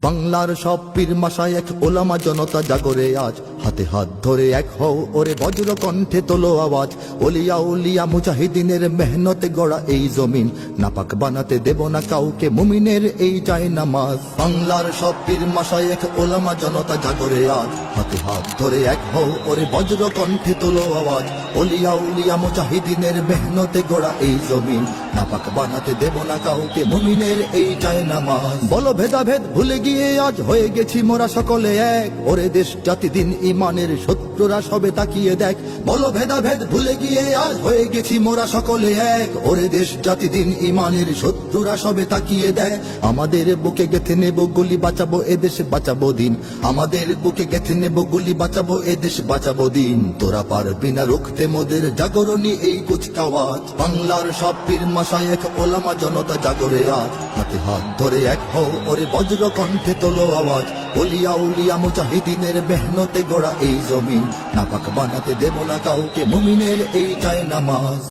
বাংলার সব পীর মাশায়েখ ওলামা জনতা জাগরে আজ, হাতে হাত ধরে এক হও ওরে বজ্র কণ্ঠে তোলো আওয়াজ। ওলিয়া উলিয়া মুজাহিদিনের মেহনতে গড়া এই জমিন, নাপাক বানাতে দেব না কাউকে মুমিনের এই চায় নামাজ। বাংলার সব পীর মাশায়েখ ওলামা জনতা জাগরে আজ, হাতে হাত ধরে এক হও ওরে বজ্র কণ্ঠে তোলো আওয়াজ। ওলিয়া উলিয়া মুজাহিদিনের মেহনতে গড়া এই জমিন, নাপাক বানাতে দেব না কাউকে মুমিনের এই চায় নামাজ। বলো ভেদাভেদ ভুলে গিয়ে আজ হয়ে গেছি মোরা সকলে এক, ওরে দেশ জাতি দিন ইমানের শত্রুরা সবে তাকিয়ে দেখ। বলো ভেদাভেদ ভুলে গিয়ে আজ হয়ে গেছি মোরা সকলে এক, ওরে দেশ জাতি দিন ইমানের শত্রুরা সবে তাকিয়ে দেখ। আমাদের বুকে গেথে নেব গুলি, বাঁচাবো এদেশ বাঁচাবো দিন। আমাদের বুকে গেথে নেব গুলি, বাঁচাবো এদেশ বাঁচাবো দিন। তোরা পারবি না রুখতে মোদের জাগরণী এই কুচকাওয়াজ। বাংলার সব পীর মাশায়েখ ওলামা জনতা জাগরে আজ, হাতে হাত ধরে এক হও ওরে বজ্র কণ্ঠে তোলো আওয়াজ। ওলিয়া উলিয়া মুজাহিদিনের মেহনতে গড়া এই জমিন, নাপাক বানাতে দেব না কাউকে মুমিনের এই চায় নামাজ।